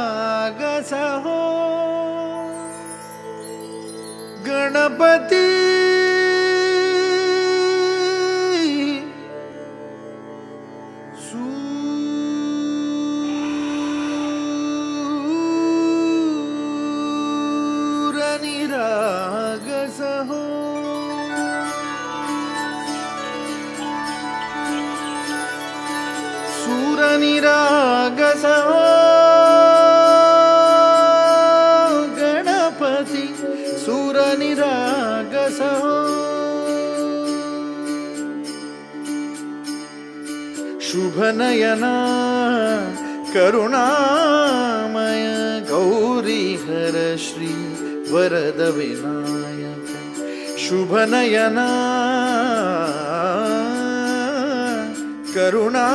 सूरनिरागसहो गणपति सूरनिरागसहो सूरनिरागसहो गणपति सूरनिरागसहो शुभनयना करुणामय गौरीहर श्री वरद विनायक शुभनयना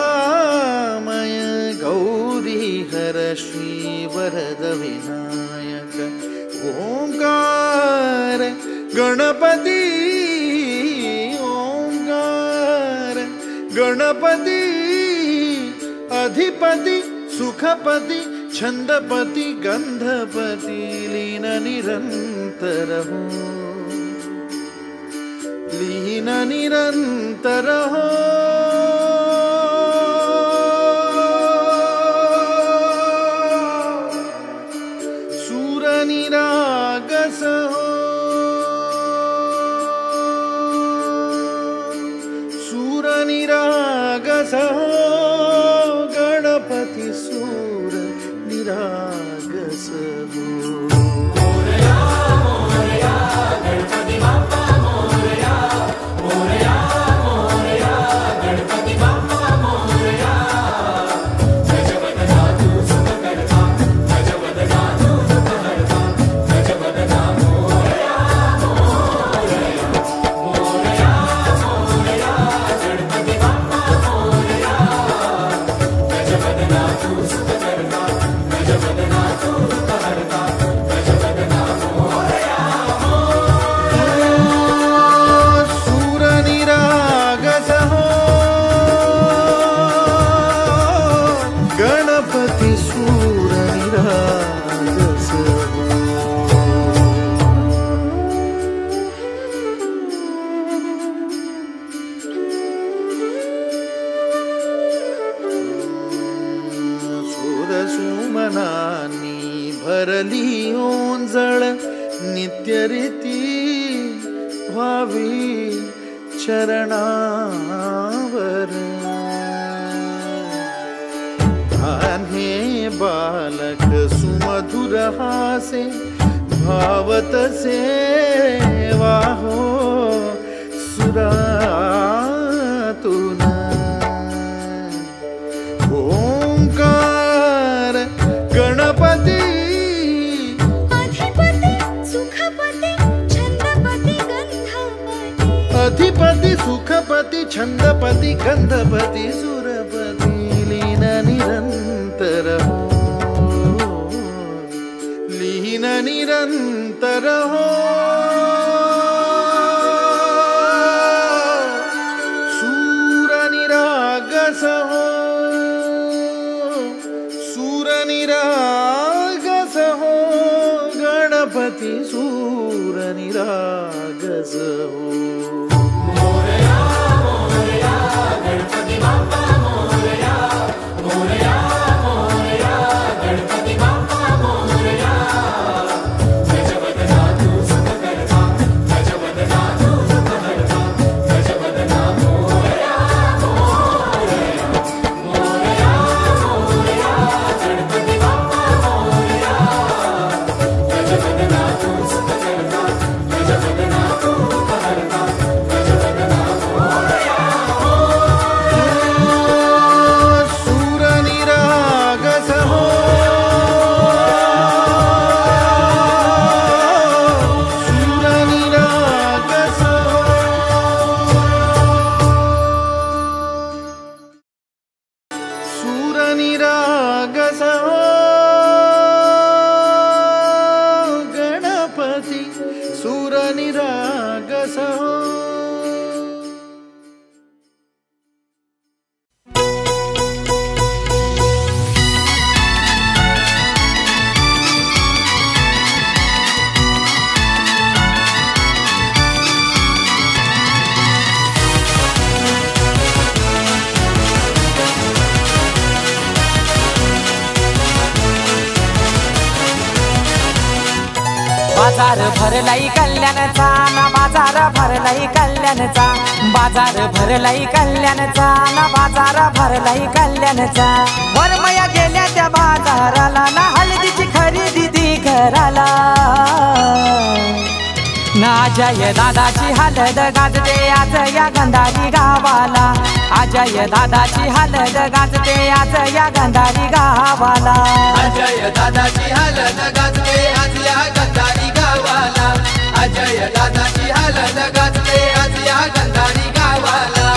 करुणामय गौरीहर श्री वरद विनायक ओंकार गणपति ओंकार गणपति अधिपति सुखपति छंदपति गंधपति लीन निरंतर हो लीन निरंतर हो सूरनिरागसहो सूरनिरागसहो गणपति सूरनिरागसहो मोरया मोरया गणपति बाप्पा मोरया मोरया मोरया गणपति बाप्पा मोरया गजवदनातु सुखकर्ता गजवदनातु दुःखहर्ता गजवदना मोरया मोरया मोरया मोरया गणपति बाप्पा मोरया गजवदनातु सुखकर्ता गजवदनातु दुःखहर्ता गजवदना मोरया सूरनिरागसहो गणपति सूरनिरागसहो सुरसुमनानी भरली ओंजळ नित्यरीती भावी चरणावर आन्हे बालक सुमधुर हासे भावत सेवा हो सुरातुन ओंकार गणपति अधिपति सुखपति छंदपति गंधपति अधिपति सुखपति छंदपति गंधपति सुरपति लीन निरंतर हो लीन निरंतर हो सूरनिरागसहो सूरनिरागसहो गणपति सूरनिरागसहो मोरया मोरया गणपति बाप्पा मोरया मोरया मोरया गणपति बाप्पा मोरया गजवदनातु सुखकर्ता गजवदनातु दुःखहर्ता गजवदना मोरया मोरया मोरया मोरया गणपति बाप्पा मोरया गजवदनातु सुखकर्ता गजवदनातु दुःखहर्ता बाजार भरलाई कल्याणचा ना बाजार भरलाई कल्याणचा बाजार भरलाई कल्याणचा ना बाजार भरलाई कल्याणचा वरमया गेल्या त्या बाजाराला ना हळदीची खरेदी दी घराला ना अजय दादाची हळद गाजते आज या गंधारी गावाला अजय दादाची हळद गाजते आज या गंधारी गावाला अजय दादाची हळद गाजते आज या गंधारी गावाला अजय दादाची हळद गाजते आज या गंधारी गावाला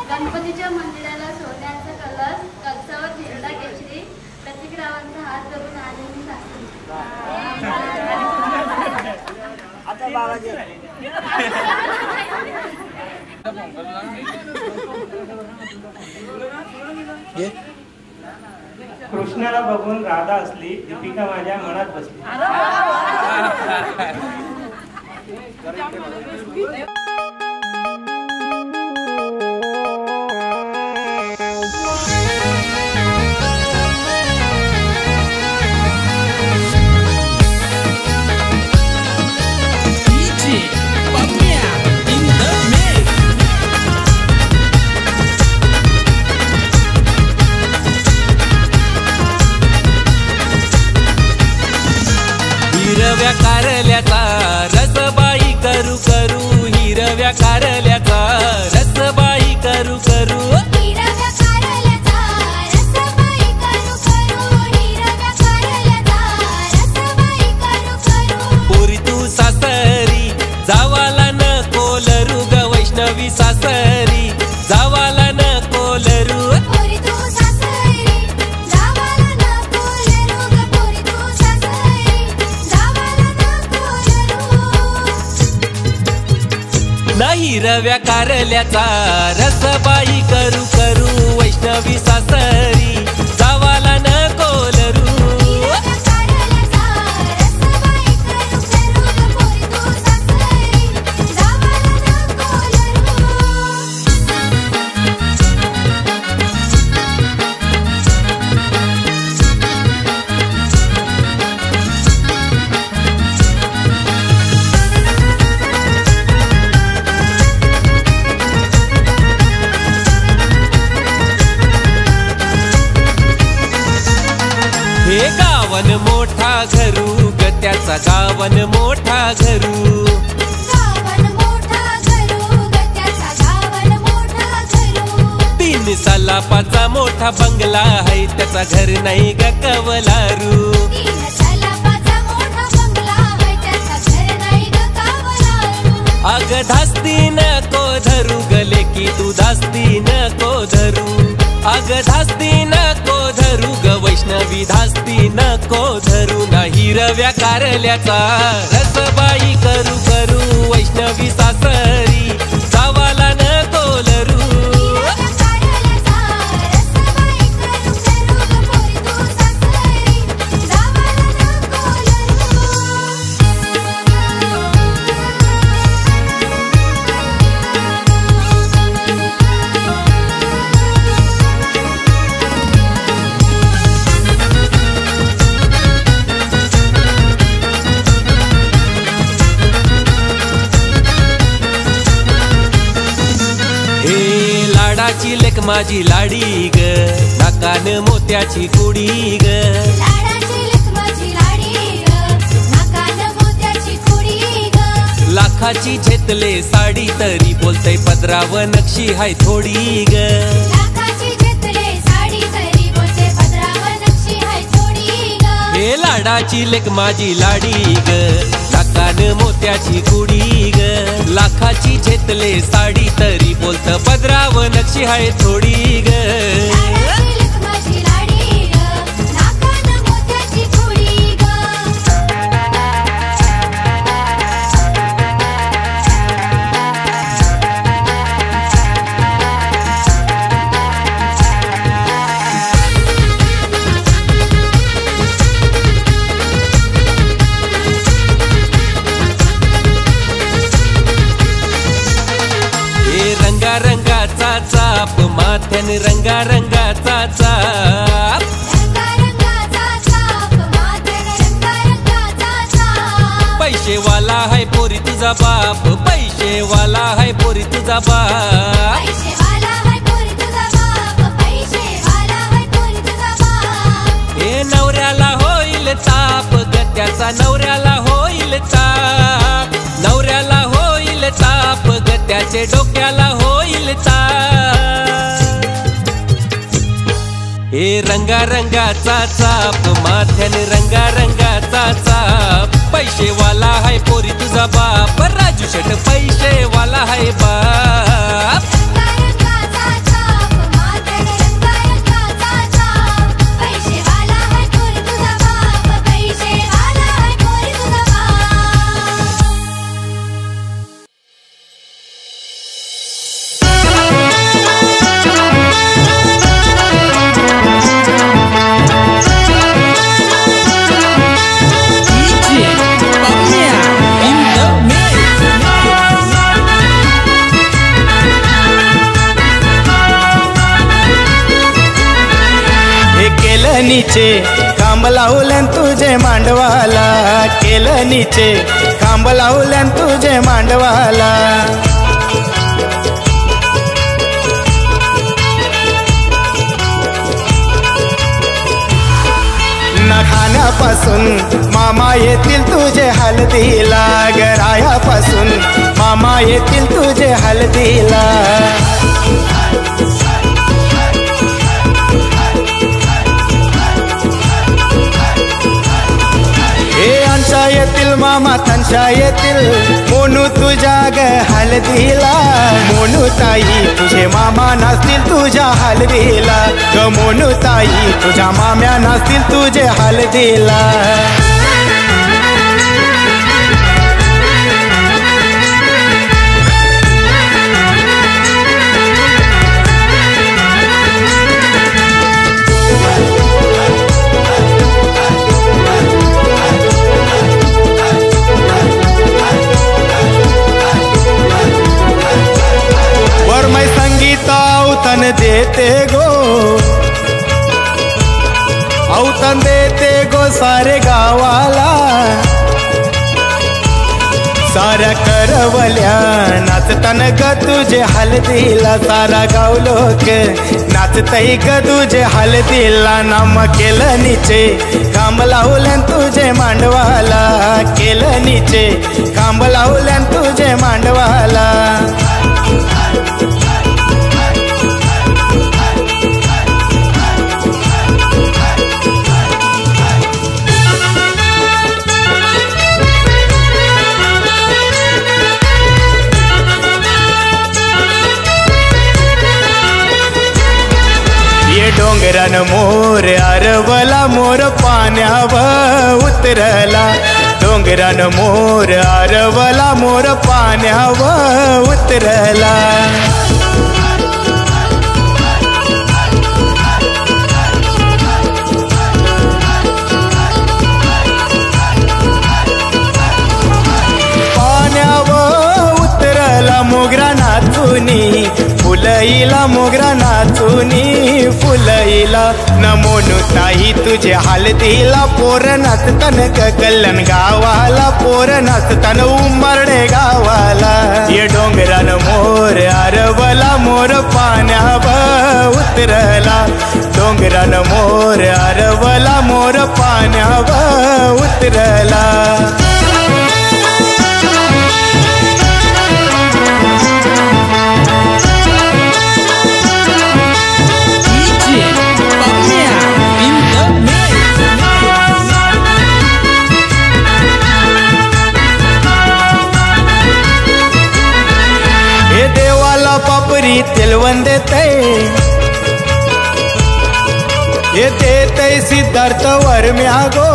गणपतीच्या मंदिराला सोन्याचा कलश कलशावर हिरडा केशरी प्रतिग्रावांचा हात धरून आलेली सासरी आता बाबाजी कृष्णाला बघून राधा असली दीपिका माझ्या मनात बसली हिरव्या कारल्याचा रसबाई करू करू हिरव्या कारल्याचा रसबाई करू करू हिरव्या कारल्याचा रसबाई करू करू हिरव्या कारल्याचा रसबाई करू करू पोरी तू सासरी जावाला न कोलरू ग वैष्णवी सासरी जावाला न कोलरू पोरी तू सासरी जावाला न कोलरू ग पोरी तू सासरी जावाला न कोलरू नाही हिरव्या कारल्याचा रसबाई करू करू वैष्णवी सासरी जावाला न कोलरू हिरव्या कारल्याचा रसबाई करू करू ग पोरी तू सासरी जावाला न कोलरू गावन मोठा घरू ग त्याचा गावन मोठा घरू गावन मोठा घरू ग त्याचा गावन मोठा घरू 3 सलापाचा मोठा बंगला आहे त्याचा घर नाही ग कवलारू 3 सलापाचा मोठा बंगला आहे त्याचा घर नाही ग कवलारू अग धास्ती नको धरू गले की तू धास्ती नको धरू अग धास्ती नको धरू ग वैष्णवी धास्ती नको धरू नाही रव्या कारल्याचा रसबाई करू करू वैष्णवी सासरी जावाला नको लरू लेक माझी लाडी ग नाकान मोत्याची कुडी ग लाडाची लेक माझी लाडी ग नाकान मोत्याची कुडी ग लाखाची झेतले साडी तरी बोलतय पदराव नक्षी हाय थोडी ग लाखाची झेतले साडी तरी बोलते पदराव नक्षी हाय थोडी ग हे लाडाची लेक माझी लाडी ग नाकान मोत्याची कुडी ग लाखाची झेतले साडी तरी बोलत पदराव नक्षी हाय थोडी ग लाडाची लेक माझी लाडी ग नाकान मोत्याची कुडी ग रंगाचा चाप माथ्यान रंगाचा चाप रंगाचा चाप माथ्यान रंगाचा चाप पैसेवाला हाय पोरी तुझा बाप पैसेवाला हाय पोरी तुझा बाप पैसेवाला हाय पोरी तुझा बाप पैसेवाला हाय पोरी तुझा बाप हे नवऱ्याला होईल ताप गत्याचा नवऱ्याला होईल ताप नवऱ्याला होईल ताप गत्याचे डोक्याला होईल ताप हे रंगाचा चाप माथ्यान रंगाचा चाप पैसेवाला हाय पोरी तुझा बाप राजू शेट पैसेवाला हाय बाप रंगाचा चाप माथ्यान रंगाचा चाप पैसेवाला हाय पोरी तुझा बाप पैसेवाला हाय पोरी तुझा बाप केलं नीचे खांब लावल्यान तुझे मांडवाला केलं नीचे खांब लावल्यान तुझे मांडवाला ना खाण्यापासून मामा येतील तुझे हळदीला गरायापासून मामा येतील तुझे हळदीला हे अंशा येतील मामा तंशा येतील मोनू तुझ्या ग हळदीला मोनू ताई तुझे मामा नसतील तुझ्या हळदीला ग मोनू ताई तुझ्या माम्या नसतील तुझे हळदीला औतन देते गो औतन देते गो सारे गावाला सारा करवल्या नाचतान ग तुझे हलदीला सारा गाव लोक नाचतई ग तुझे हलदीला नाम केलं नीचे खांब लावल्यान तुझे मांडवाला केलं नीचे खांब लावल्यान तुझे मांडवाला डोंगरान मोर अरवला मोर पाण्यावर उतरला डोंगरान मोर अरवला मोर पाण्यावर उतरला पाण्यावर उतरला मोगरा नाचुनी फुलईला मोगरा नाचुनी फुलईला नमोनु ताई तुझे हलदीला पोर नाचतान ग कल्याण गावाला पोर नाचतान उंबरडे गावाला ये डोंगरान मोर अरवला मोर पाण्यावर उतरला डोंगरान मोर अरवला मोर पाण्यावर उतरला पापरी तेलवन देते ये देते सिद्धार्थ वर्म्या गो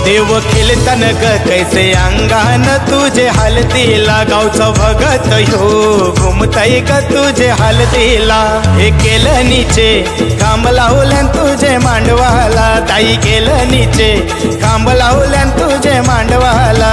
देव खेळतान ग कैसे अंगान तुझे हलदीला गावचा भगत हो घुमताई ग तुझे हलदीला हे केलं नीचे खांब लावल्यान तुझे मांडवाला ताई केलं नीचे खांब लावल्यान तुझे मांडवाला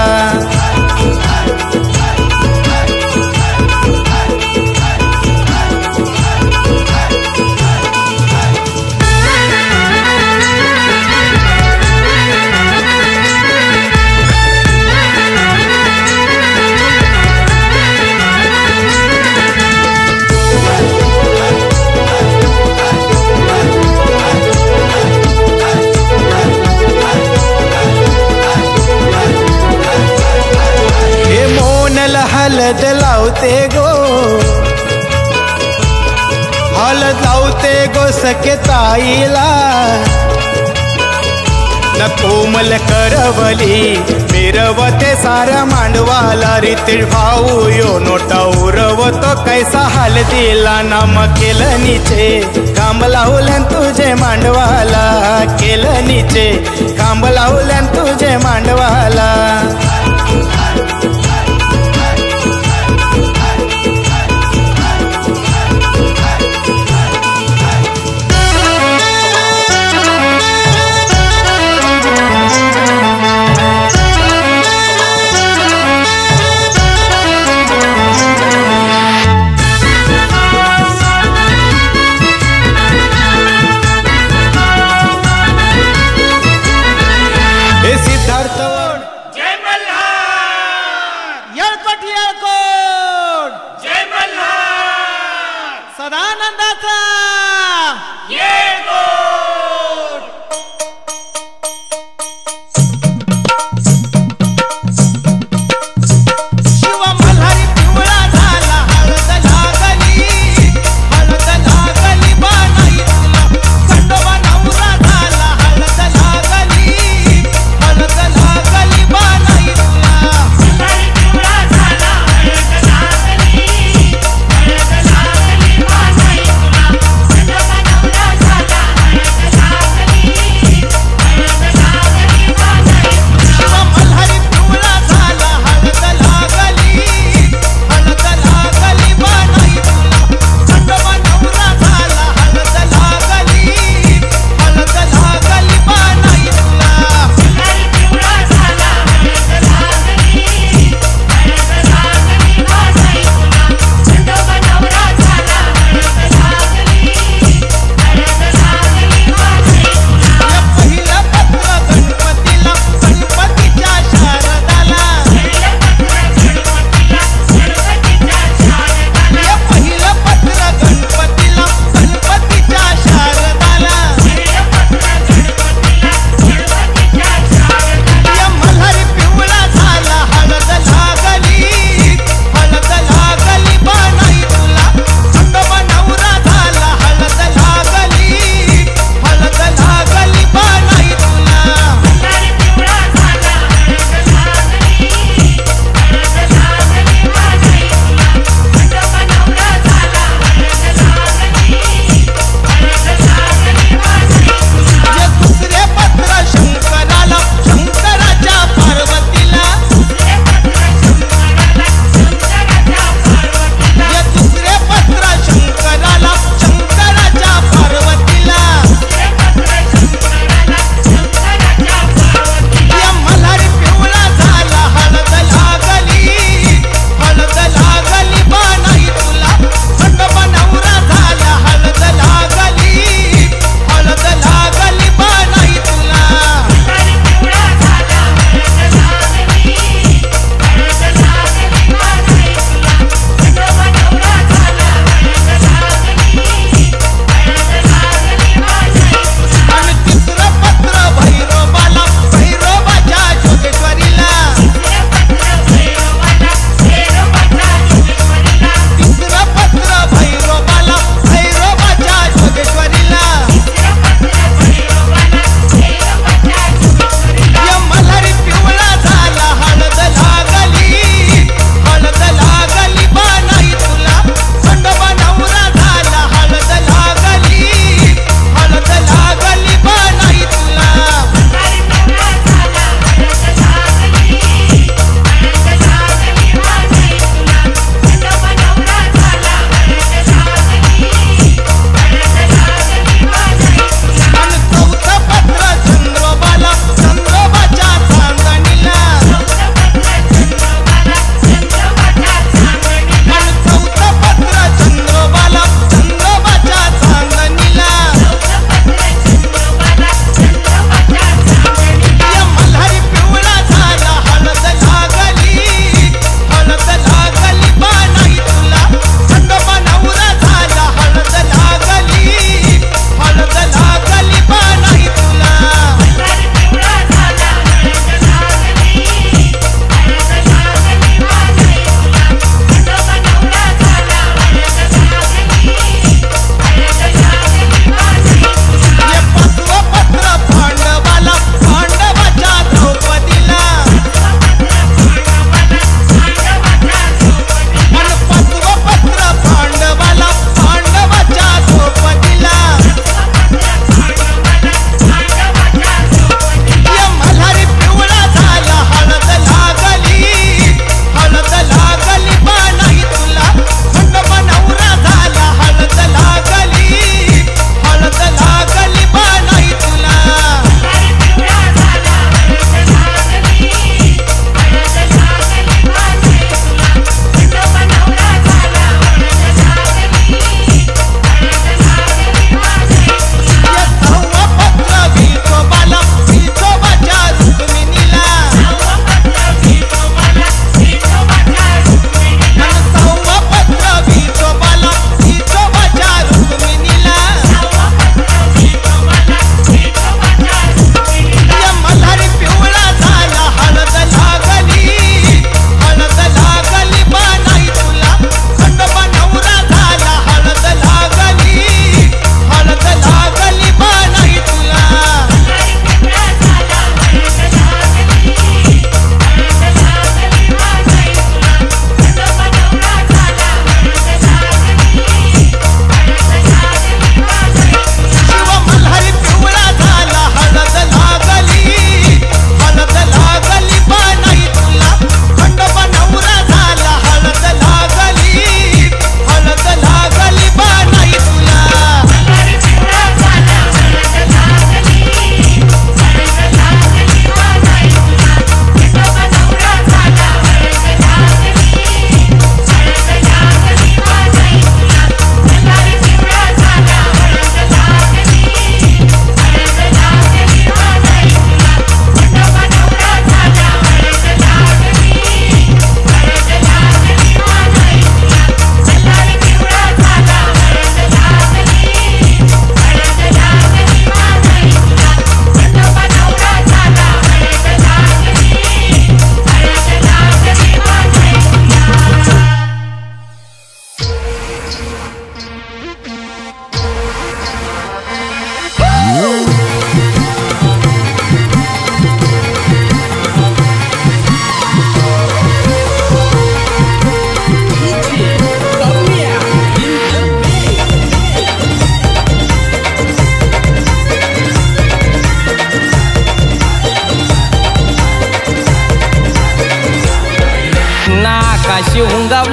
हलद लावते गो हलद लावते गो सखे ताईला न कोमल करवली मिरवते सारा मांडवाला रितीळ भाऊ यो नोटा उरवतो कैसा हलदीला नाम केलं नीचे खांब लावल्यान तुझे मांडवाला केलं नीचे खांब लावल्यान तुझे मांडवाला सिद्धार्थ जय मल्हार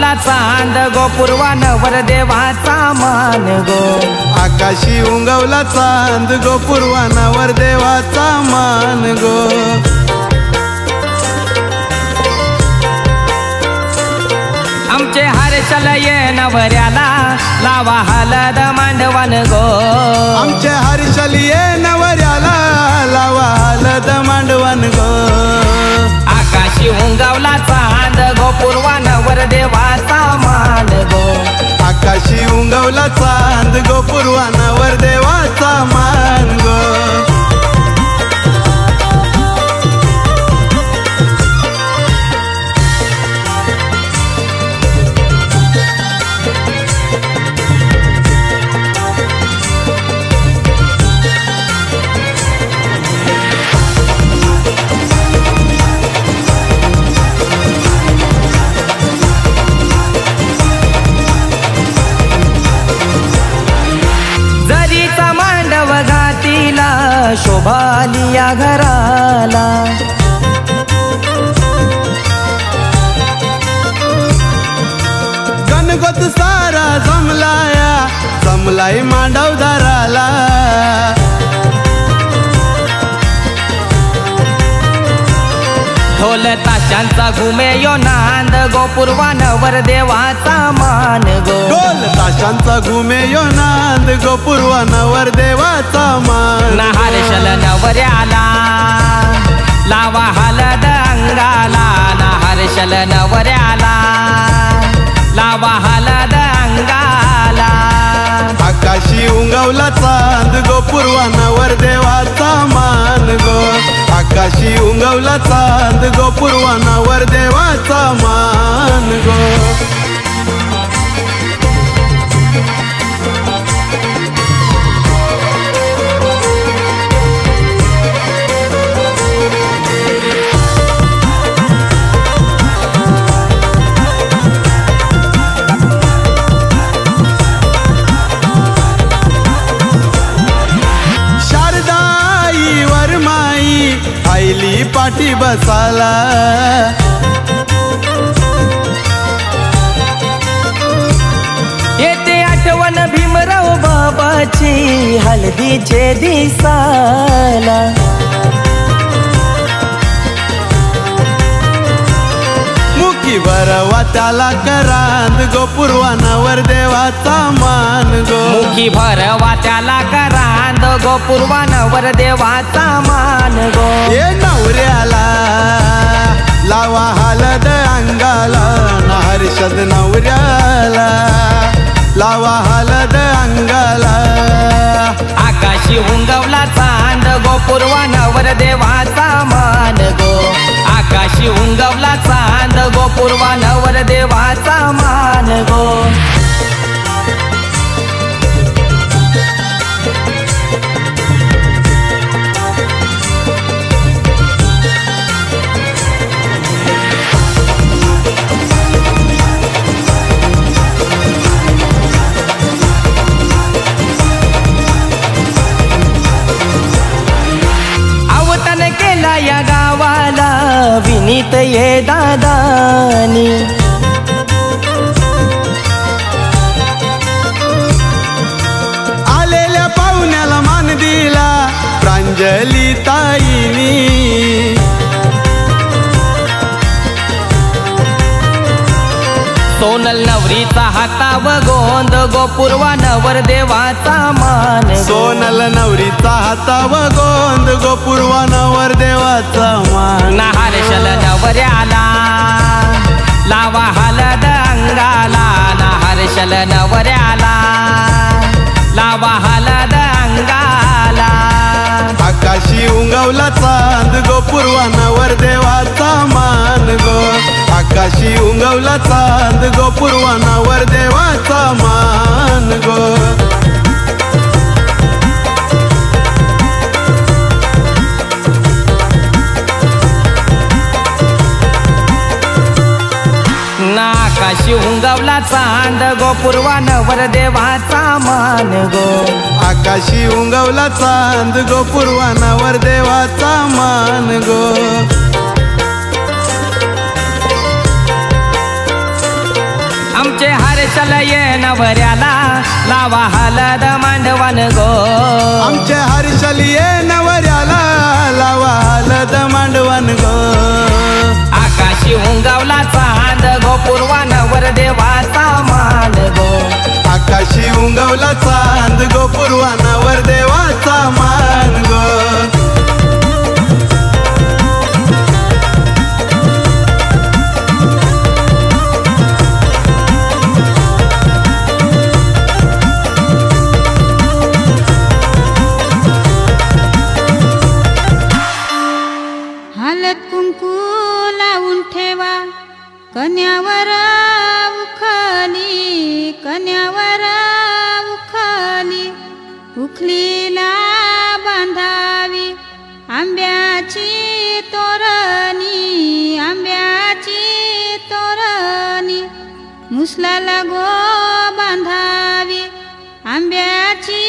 उंगवला चांद गो पूर्वानवर देवाचा मान गो आकाशी उंगवला चांद गो पूर्वानवर देवाचा मान गो आमचे हर्षल ये नवऱ्याला लावा हलद मांडवन गो आमचे हर्षल ये नवऱ्याला लावा हलद मांडवन गो आकाशी उंगवला चांद गो पूर्वानवर देवाचा मान गो आकाशी उंगवला चांद गो पूर्वानवर देवाचा मान गो शोभालिया घराला गणगोत सारा जमलाय मांडव दाराला ढोल ताशांचा घुमे यो नांद गो पूर्वानवर देवाचा मान गो ढोल ताशांचा घुमे यो नांद गो पूर्वानवर देवाचा मान हर्षल नवऱ्याला लावा हलद अंगाला हर्षल नवऱ्याला लावा हलद अंगाला आकाशी उंगवला चांद गो पूर्वानवर देवाचा मान गो आकाशी उंगवला चांद गो पूर्वानवर देवाचा मान गो पाठी बसाला येते आठवण भीमराव बाबाची हळदीचे दिसाला मुखी भरवा त्याला करांद गो पूर्वानवर देवाचा मान गो मुखी भरवा त्याला करांद गो पूर्वानवर देवाचा मान गो ये नवऱ्याला लावा हलद अंगाला हर्षद नवऱ्याला लावा हलद अंगाला आकाशी उंगवला चांद गो पूर्वानवर देवाचा मान गो आकाशी उंगवला चांद गो पूर्वानवर देवाचा मान गो या गावाला विनीत ये दादानी आलेल्या पाहुण्याला मान दिला प्रांजली ताईनी सोनल नवरीचा हाताव गोंद गो पूर्वानवर देवाचा मान सोनल नवरीचा हाताव गोंद गो पूर्वानवर देवाचा मान हर्षल नवऱ्याला लावा हलद अंगाला हर्षल नवऱ्याला लावा हलद अंगाला आकाशी उंगवला चांद गो पूर्वानवर देवाचा मान गो आकाशी उंगवला चांद गो पूर्वानवर देवाचा मान गो आकाशी उंगवला चांद गो पूर्वानवर देवाचा मान गो आकाशी उंगवला चांद गो पूर्वानवर देवाचा मान गो हर्षल ये नवऱ्याला लावा हलद मांडवन गो आमच्या हर्षल ये नवऱ्याला लावा हलद मांडवन गो आकाशी उंगावला चांद गो पूर्वानवर देवाचा मान गो आकाशी उंगवला चांद गो पूर्वानावर देवाचा मान गो हळद कुंकू लावून ठेवा कन्यावर उखली कन्यावर उखली उखलीला बांधावी आंब्याची तोरणी आंब्याची तोरणी मुसलाला गो बांधावी आंब्याची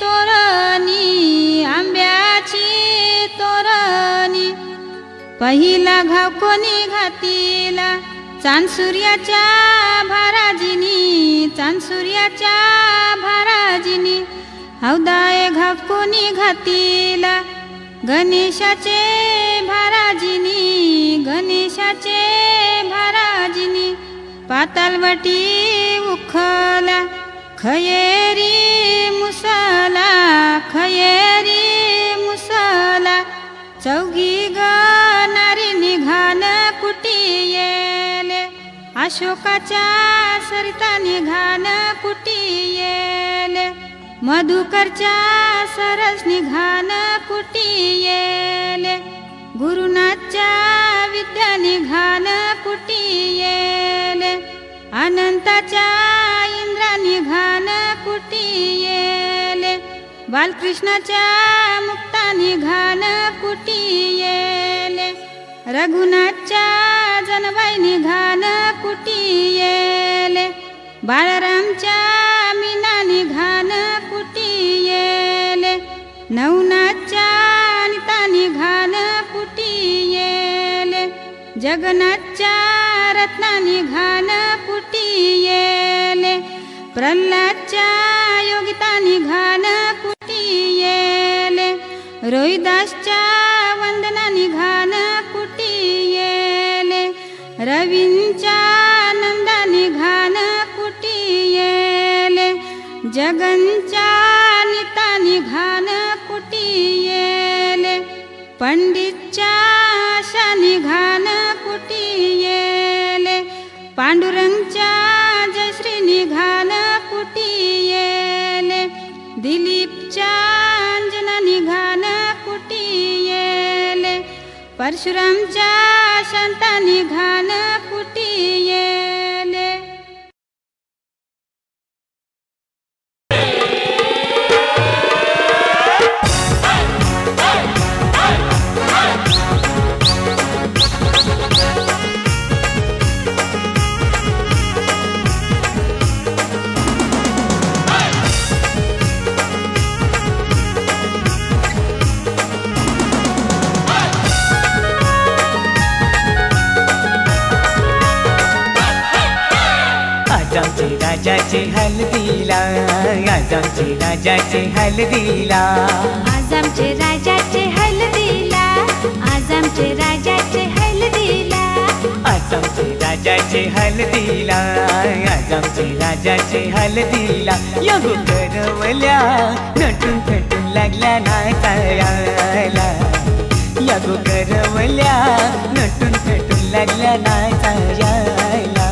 तोरणी आंब्याची तोरणी पहिला घाव कोणी घातीला चांद सूर्याच्या भाराजिनी चांद सूर्याच्या भाराजिनी हौदाय घाव कोणी घातीला गणेशाचे भाराजिनी गणेशाचे भाराजिनी पातालवटी उखला खयेरी मुसला खयेरी मुसला चौघी गणारी निघान कुटी येले अशोकाच्या सरिता निघान कुटी येले मधुकरच्या सरस निघान कुटी येले गुरुनाथच्या विद्या निघान कुटी येले अनंताच्या इंद्रा निघान कुटी येले बालकृष्णाच्या मुक्ता निघान कुटी येले रघुनाथच्या जनबाई निघान कुटी येले बाळरामच्या मीना निघान कुटी येले नवनाथच्या अनिता निघान कुटी येले जगन्नाथच्या रत्ना निघान कुटी येले प्रल्हादच्या योगिता निघान कुटी येले रोहिदासच्या वंदना निघान कुटी येले रवींच्या नंदा निघान कुटी येले जगनच्या निता निघान कुटी येले पंडितच्या आशा निघान कुटी येले पांडुरंगच्या जयश्री निघान कुटी येले दिलीपच्या अंजना निघान कुटी येले परशुरामच्या शांता निघान कुटी येले राजाचे हल्दीला आज आमचे राजाचे हल्दीला आज आमचे राजाचे हल्दीला आज आमचे राजाचे हल्दीला आज आमचे राजाचे हल्दीला आज आमचे राजाचे हल्दीला यगो करवल्या नटून थटून लागल्या नाचायला यगो करवल्या नटून थटून लागल्या नाचायला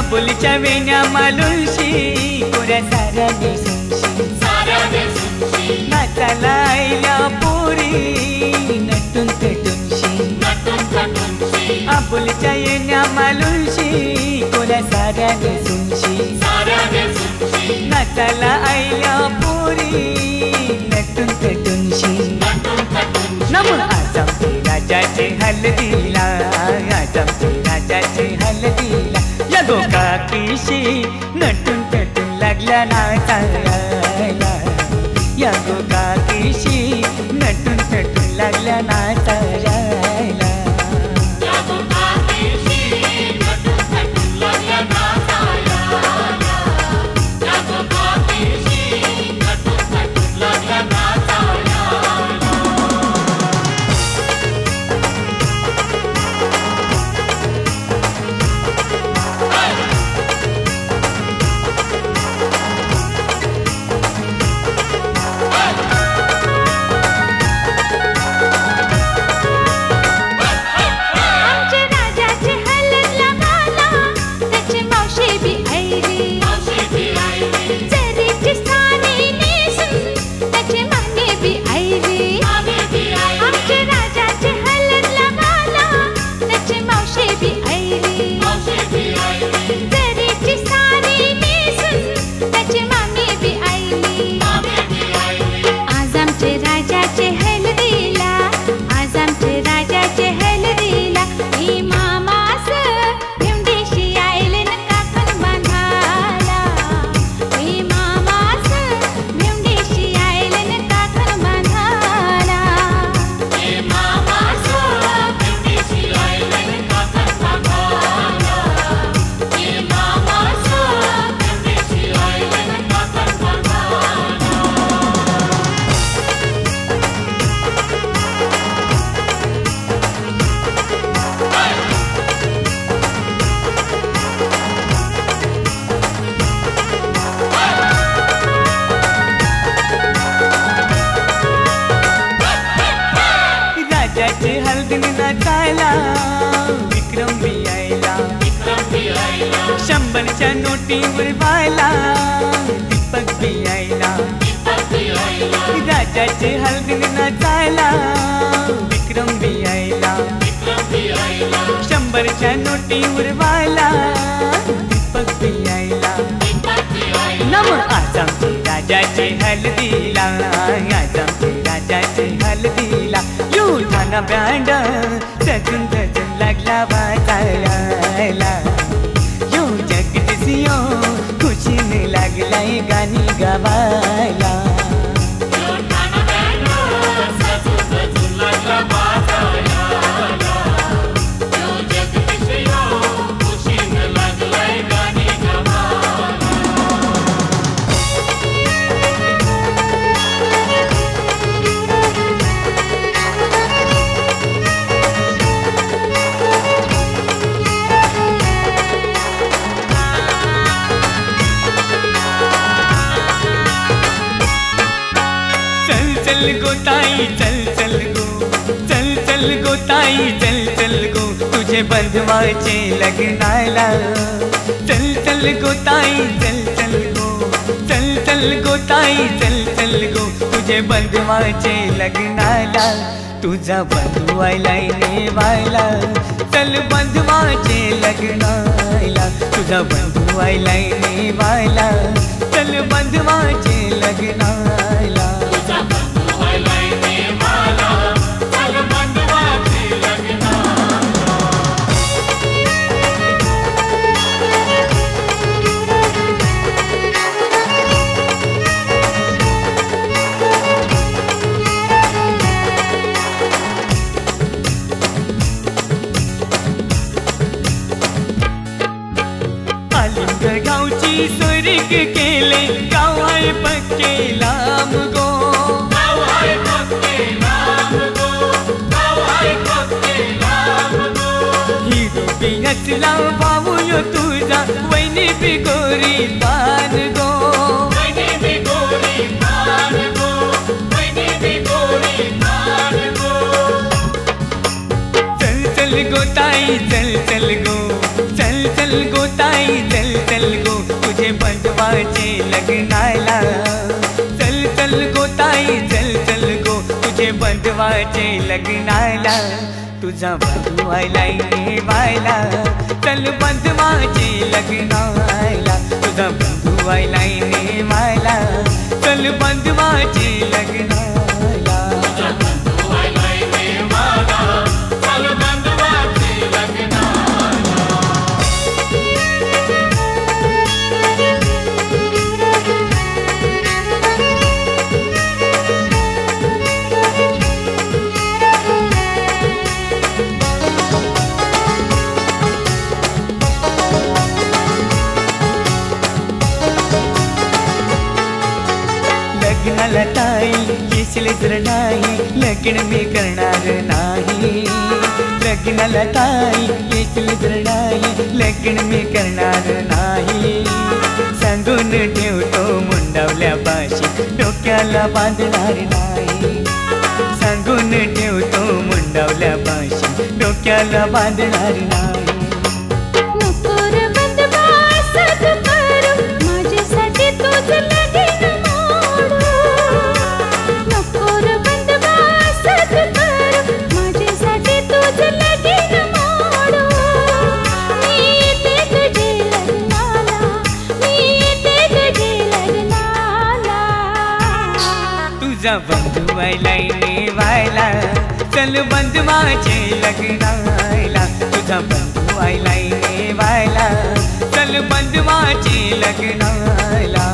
बोलीच्या वेण्या मालुशी कोऱ्या साऱ्या नेसूनशी नाचाला आईल्या पोरी नटून थटूनशी आबोलीच्या वेण्या मालुशी कोऱ्या साऱ्याने सुनशी नाचाला आईल्या पोरी नटून तटूनशी नम आज आमचे राजाचे हलदीला आज आमचे राजाचे हलदीला या गोकाकीशी नटून तटून लागल्या नाचायला या गोकाकीशी नटून तटून लागल्या नाचायला शंभरच्या नोटीवर व्हायला दीपक बी यायला राजाचे हलगीन नाचायला विक्रम बी यायला शंभरच्या नोटीवर व्हायला दीपक बी यायला नम आज आमचे राजाचे हलदीला आज आमचे राजाचे हलदीला युठाना बँड सजून सजून लागला वाजायला खुशीने लागलाय गाणी गावायला चल गो ताई चल चल गो चल चल गो ताई चल चल गो तुझे बंधवाचे लग्नाला चल चल गो ताई चल चल गो चल चल गो ताई चल चल गो तुझे बंधवाचे लग्नाला तुझा बंधू आयलाय नेवायला चल बंधवाचे लग्नाला तुझा बंधू आयलाय नेवायला चल बंधवाचे लग्नाला गावची स्वर्ग केले गाव आहे पक्के लांब गो गाव आहे पक्के लांब गो गाव आहे पक्के लांब गो ही रूपी हसला भाऊयो तुझा वैनी बिगोरी तान गो वैनी बिगोरी तान गो वैनी बिगोरी तान गो चल चल गो ताई चल चल गो चल चल गो ताई चल चल गो तुझे बंधवाचे लग्नाला चल चल गो ताई चल चल गो तुझे तुझे बंधवाचे लग्नाला तुझा बंधू आयलाय नेवायला चल बंधवाचे लग्नाला तुझा बंधू आयलाय नेवायला चल बंधवाचे लग्नाला लग्नाला ताई येशील तर नाही लग्न मी करणार नाही लग्नाला ताई येशील तर नाही लग्न मी करणार नाही सांगून ठेवतो मुंडावल्या पाशी डोक्याला बांधणार नाही सांगून ठेवतो मुंडावल्या पाशी डोक्याला बांधणार नाही तुझा बंधू आयलाय नेवायला चल बंधवाचे लग्नाला तुझा बंधू आयलाय नेवायला चल बंधवाचे लग्नाला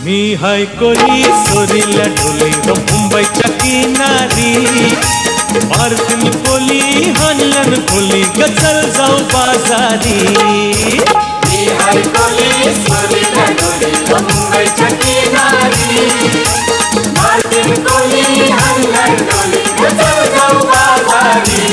मी हाय कोली सोरीला ढोली ग मुंबईच्या किनारी मारतीन कोली हाणलन कोली ग चल जाऊ बाजारी मी हाय कोली सोरीला ढोली ग मुंबईच्या किनारी मारतीन कोली हाणलन कोली ग चल जाऊ बाजारी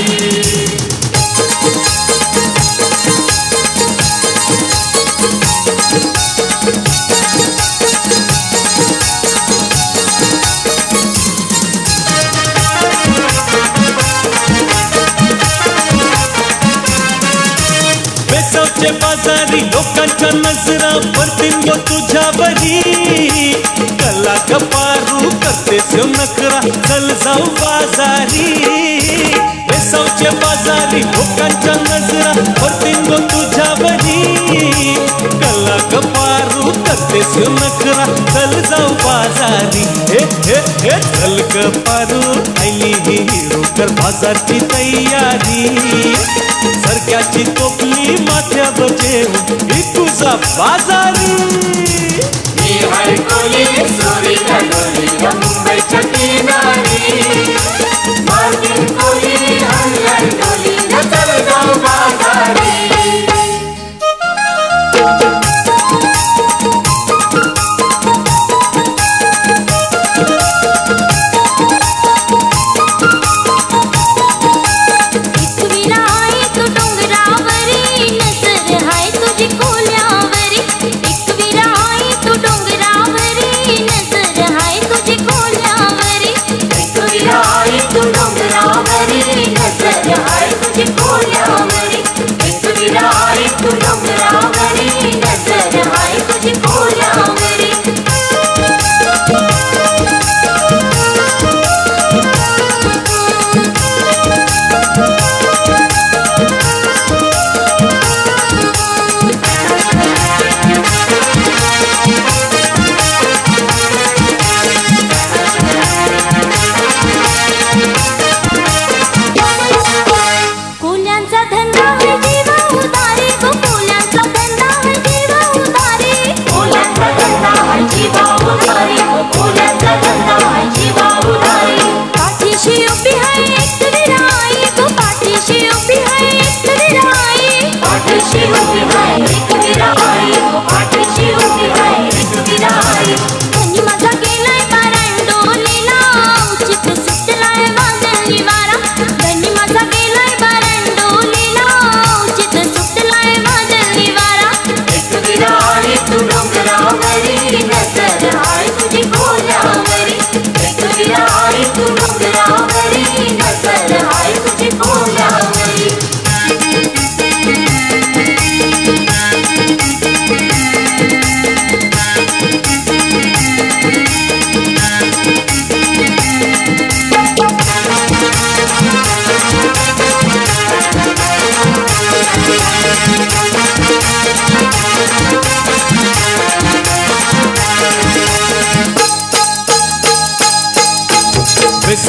बेसावचे बाजारी लोकांच्या नजरा पडतील गो तुझ्यावरी कला कपारू करतेस नखरा चल जाऊ बाजारी बेसावचे बाजारी लोकांच्या नजरा पडतील गो तुझ्यावरी कला कपारू करतेस नखरा चल जाऊ बाजारी हे हे हे चल कपारू आईली हिरो कर बाजारची तयारी सरक्याची टोपली माथ्या बजेव ही तुझा बाजारी मी हाय कोली सोरीला ढोली ग मुंबईच्या किनारी मारतीन कोली हाणलन ढोली ग चल जाऊ बाजारी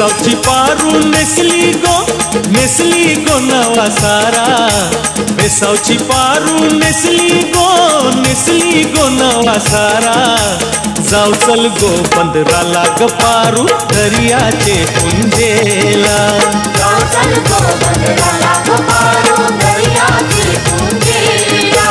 बेसावची पारू नेसली गो नवा सारा बेसावची पारू नेसली गो नवा सारा जाऊ चल गो बंदराला ग पारू दर्याचे पुंजेला जाऊ चल गो बंदराला ग पारू दर्याचे पुंजेला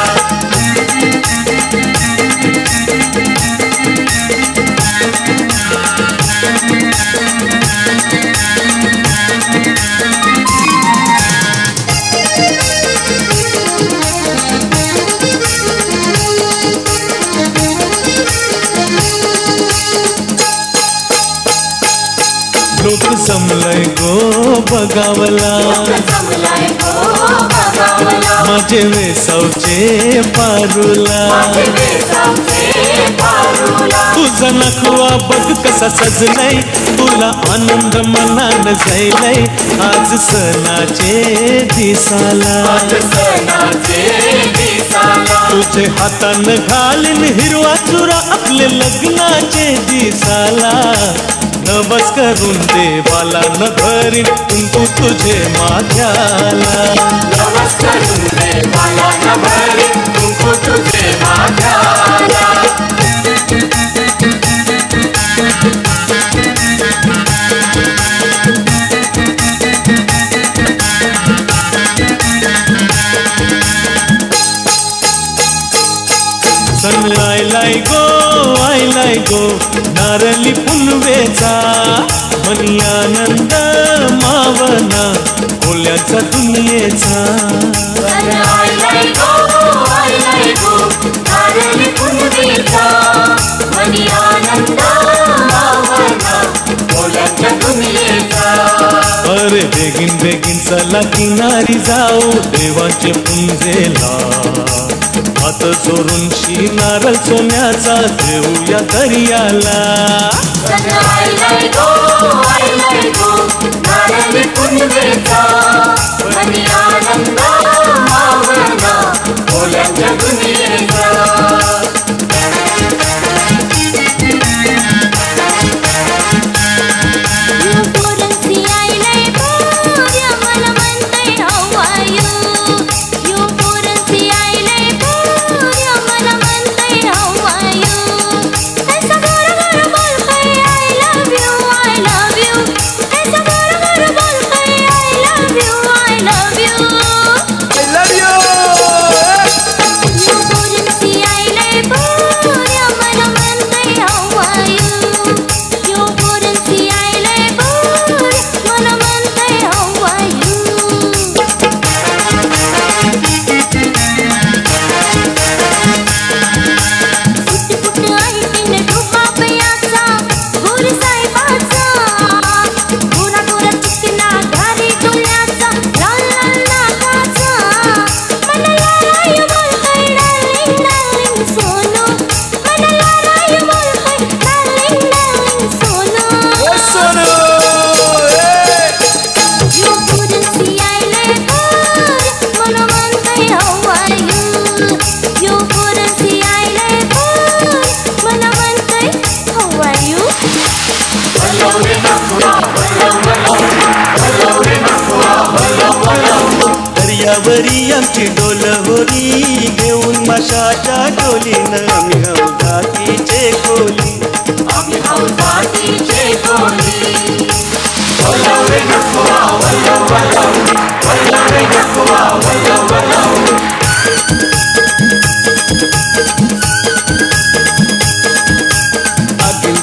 लोक जमलंय गो बघावला माझे वेसावचे पारूला तुझा नखवा बघ कसा सजलाय तुला आनंद मनान जायलाय आज सणाचे दिसाला तुझे हातान घालीन हिरवा चुरा आपले लग्नाचे दिसाला नवस करून देवाला न भरीन कुंकू तुझे माझ्याला नवस करून देवाला न भरीन कुंकू तुझे माझ्याला सन आयलाय गो नारली पुनवेचा मनी आनंद मावना बोल्याचा दुनियेचा आयलाय गो नारली पुनवेचा मनी आनंद मावना बोल्याचा दुनियेचा अरे बेगीन चला किनारी जाऊ देवाचे पुंजेला हात चोरून नारळ सोन्याचा देऊया दर्याला आयलाय गो नारली पुनवेचा मनी आनंद मावना बोल्याच्या दुनियेचा दर्यावरी आमची डोल होरी घेऊन माशाच्या डोलीनं आम्ही हौदातीचे कोली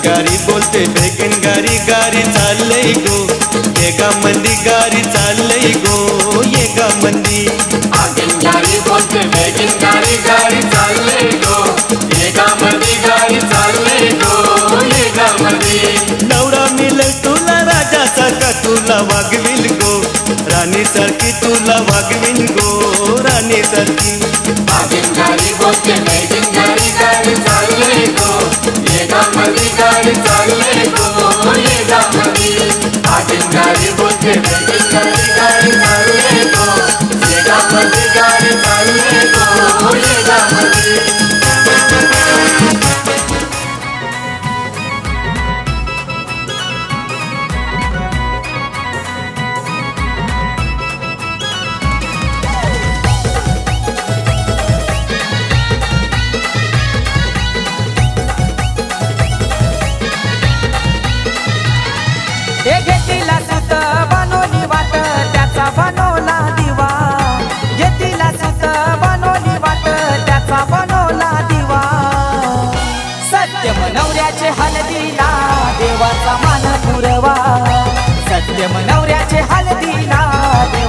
गारी बोलते बेगीन गारी चाललंय गो येगा मंदी गारी चाललंय गो येगा मंदी गारी बोलते बेगीन गारी चाललंय गो येगा मंदी गारी चाललंय गो येगा मंदी नवरा मिळेल तुला राजाचा का तुला वागविल गो राणी सारखी तुला वागविन गो राणी सारखी गारी बोलते बेगीन गारी चाललंय गो येगा मंदी गारी चाललंय गो येगा मंदी गारी बोलते बेगीन गारी चाललंय गो येगा मंदी गारी चाललंय गो येगा मंदी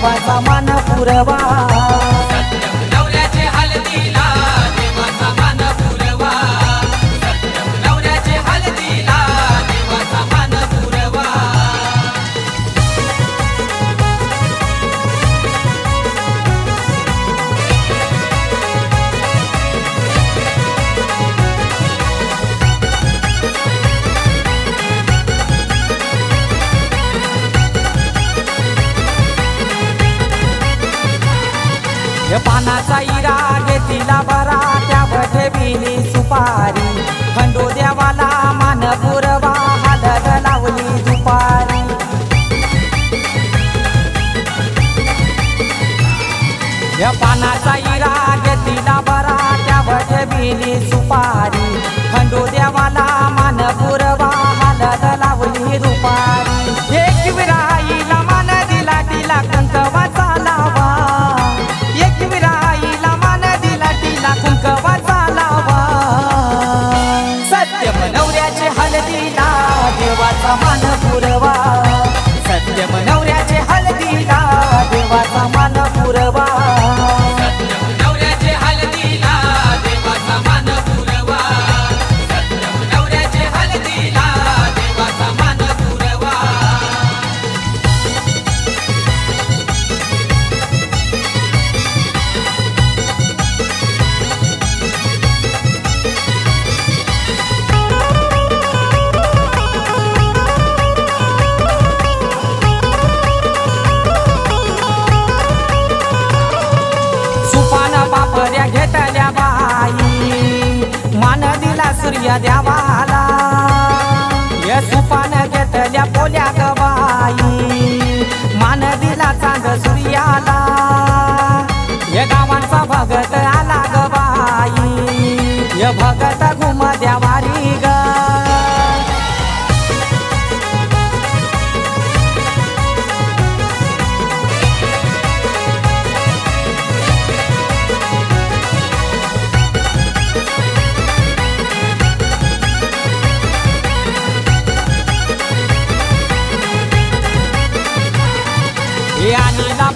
देवाचा मान पुरवा नवऱ्याचे हळदीला देवाचा मान पुरवा नवऱ्याचे हळदीला देवाचा मान पुरवा पानाचा इरा घेतला बरा त्यावर ठेविली सुपारी खंडो देवाला मान पुरवा हळद लावली दुपारी या पानाचा इरा घेतला बरा त्यावर ठेविली सुपारी खंडो देवाला मान पुरवा हळद लावली दुपारी एक विराईला मान दिला तिला कंकवाचा लावा सत्यम नवऱ्याचे हळदीला देवाचा मान पुरवा सत्यम नवऱ्याचे हळदीला देवाचा मान पुरवा नवऱ्याचे हळदीला देवाचा मान पुरवा नवऱ्याचे हळदीला देवाचा मान पुरवा पापऱ्या घेतल्या बाई मान दिला सूर्य देवाला या सुपान घेतल्या पोल्या ग बाई मान दिला चांद सूर्याला या गावांचा भगत आला ग बाई या भगत घुम द्यावारी ग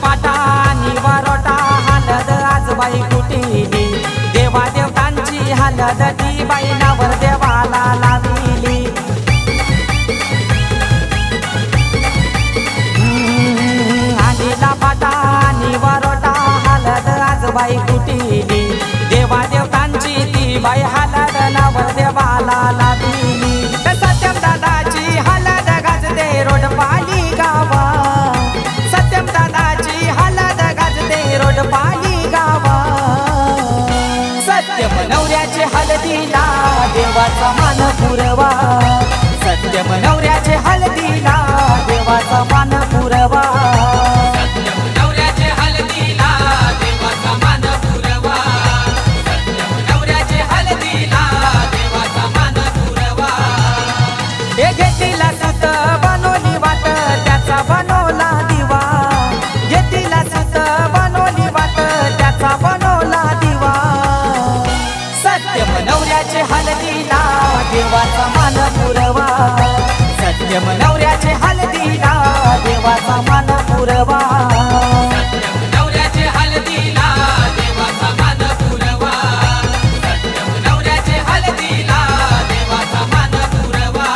पाटा आणि वरोटा हळद आजबाई कुटिली देवा देवतांची हळद ती बाई नावर देवाला लाविली आणीला पाटा आणि वरोटा हळद आजबाई कुटिली देवा देवतांची ती बाई हळद नावर देवाला लाविली सत्यम दादाची हळद गाजते रोड पाली गावा सत्यम दादाची हळद गाजते रोड पाली गावा सत्यम नवऱ्याचे हळदीला देवाचा मान पुरवा सत्यम नवऱ्याचे हळदीला देवाचा मान पुरवा नवऱ्याचे हळदीला देवाचा मान पुरवा नवऱ्याचे हळदीला देवाचा मान पुरवा हे घेतला सुत बनवली वाट त्याचा बनवला दिवा घेतला सुत बनवली वाट त्याचा बनवला दिवा सत्यम नवऱ्याचे हळदीला देवाचा मान पुरवा सत्यम नवऱ्याचे हळदीला देवाचा मान पुरवा नवऱ्याचे हळदीला देवाचा मान पुरवा नवऱ्याचे हळदीला देवाचा मान पुरवा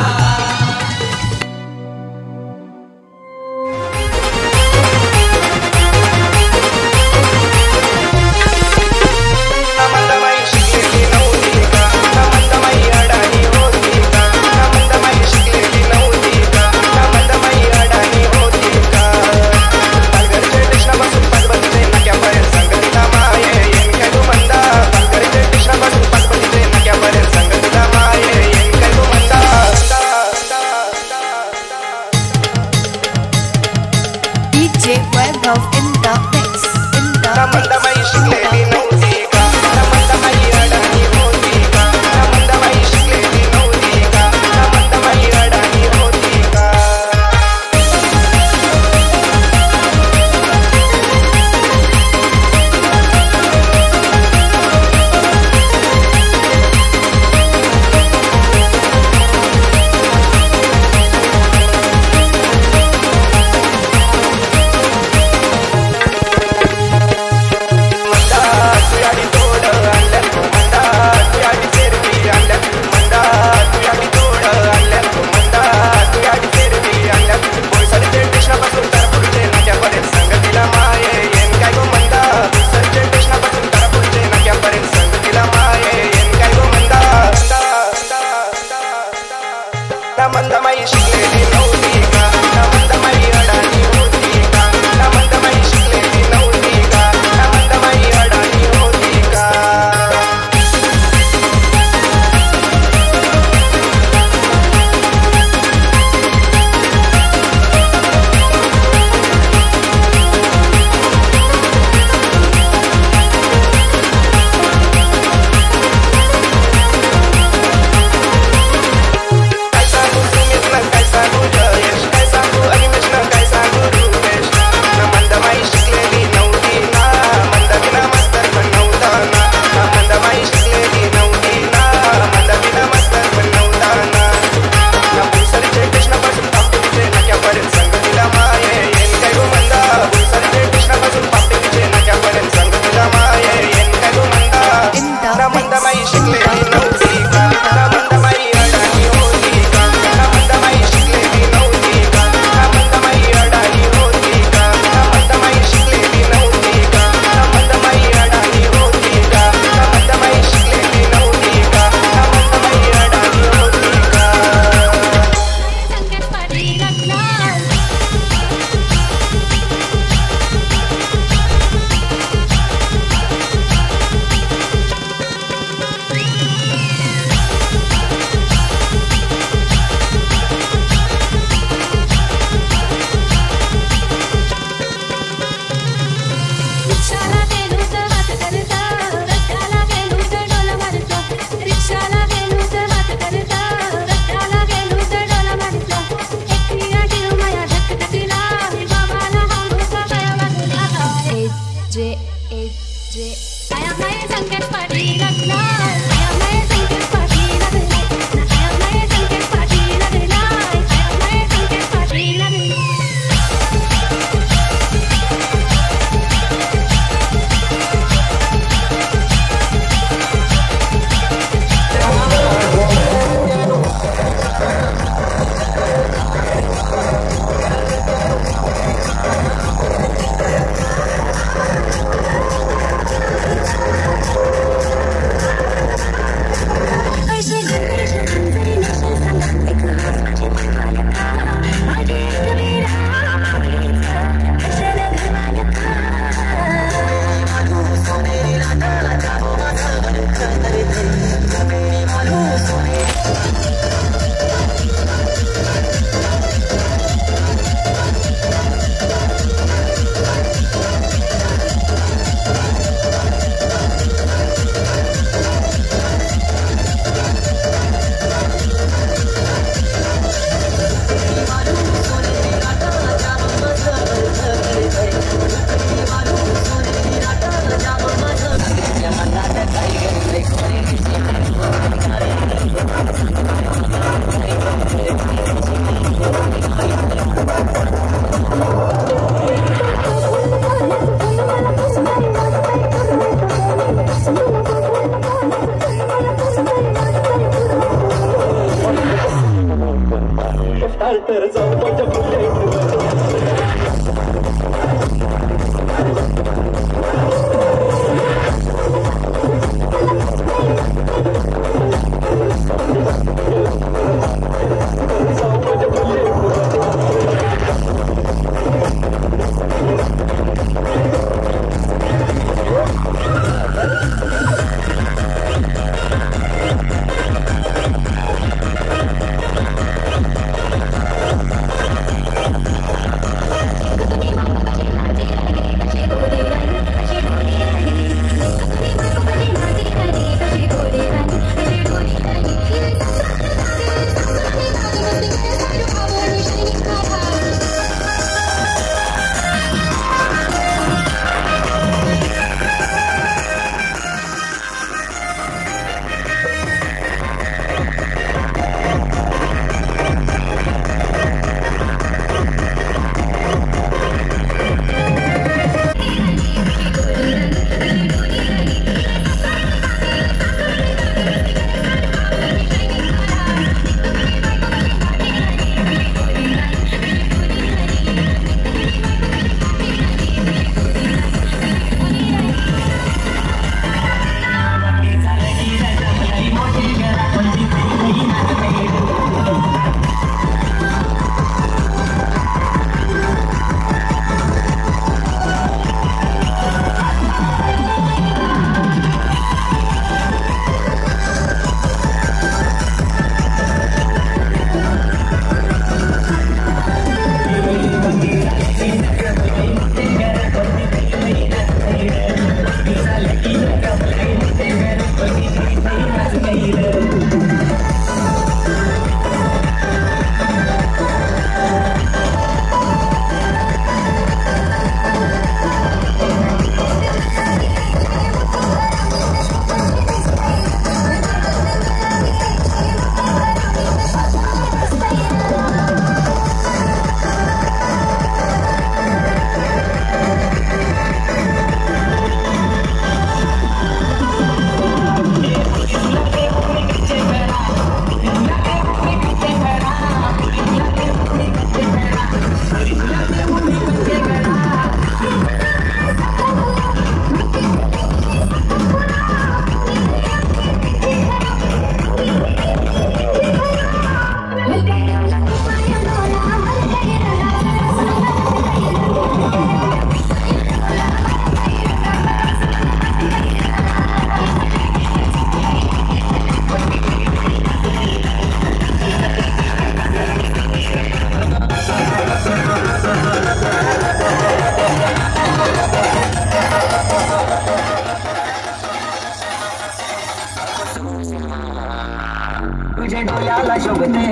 तुझे डोळ्याला शोभते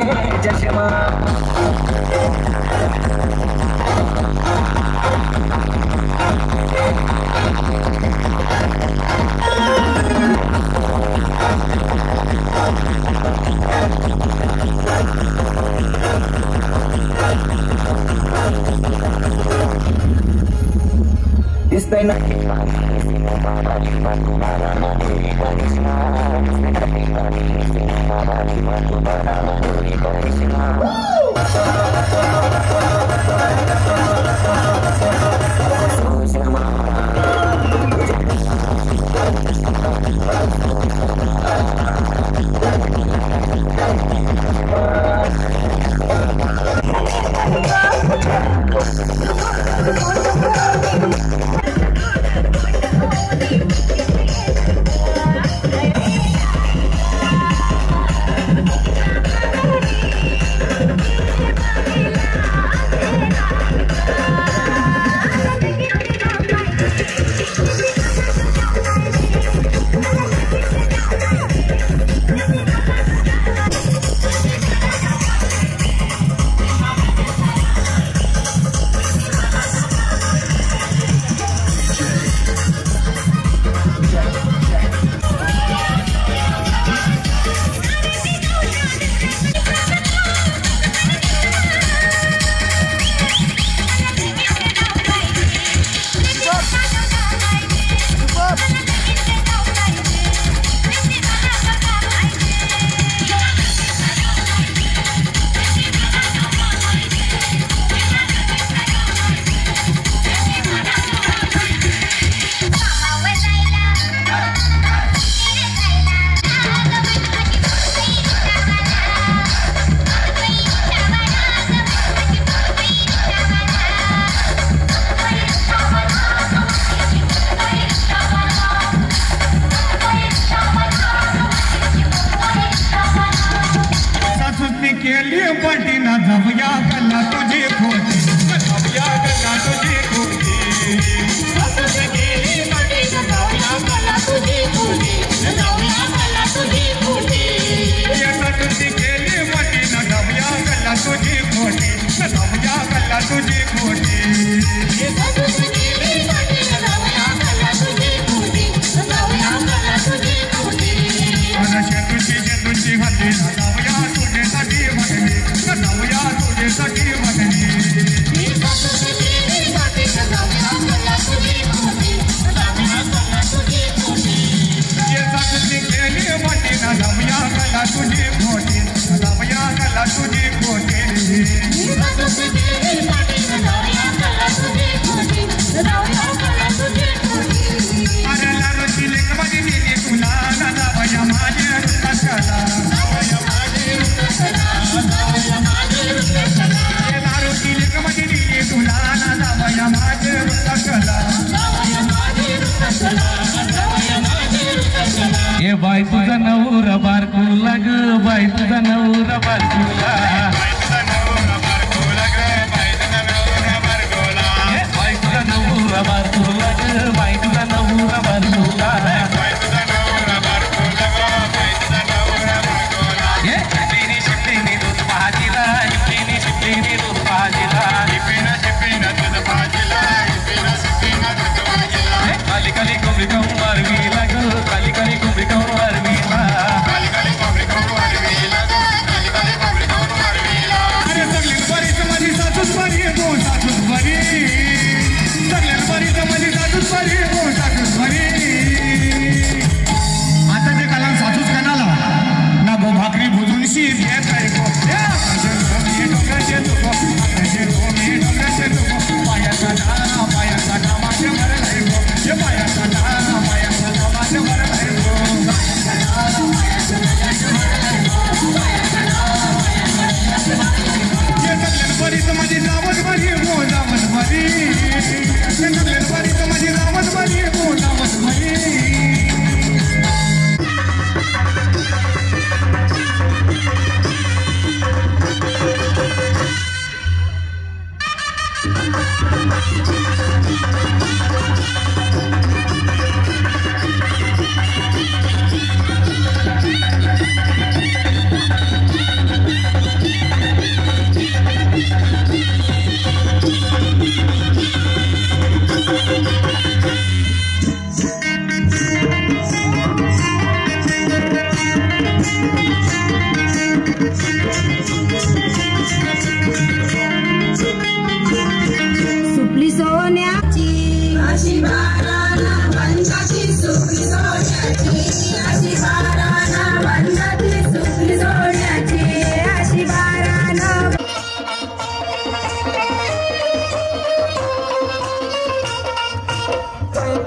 चष्मा दिसतंय ना बाई तुझा नवरा बारकुला ग बाई तुझा नवरा बारकुला बाई तुझा नवरा बारकुला ग बाई तुझा नवरा बारकुला शिपीनी शिपीनी दूध भाजीला शिपीनी शिपीनी दूध भाजीला काली काली कोंबडी खाऊन मारवीला ग काली काली कोंबडी खाऊन मारवीला काली काली कोंबडी खाऊन मारवीला ग काली काली कोंबडी खाऊन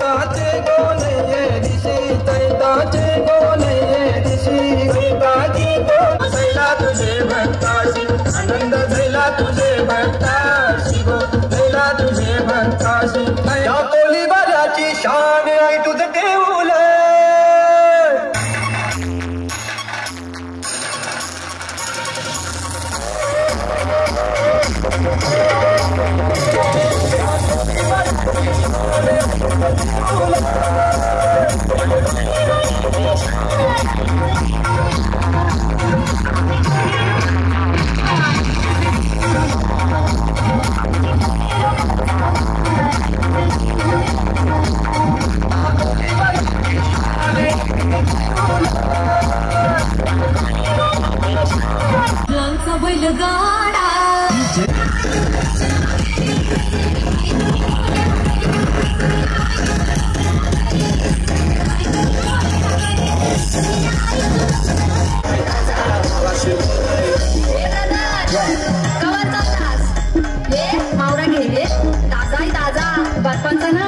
सैताचे गोने ये दिशी सैताचे गोने ये दिशी सैताची गोन सैला तुझे भक्ताशी आनंद सैला तुझे भक्ताशी गो सैला तुझे भक्ताशी या कोली बाजाची शान आई तुझे देऊल बैलगाडा मावरा घे ताजा ताजा बर्फांचा ना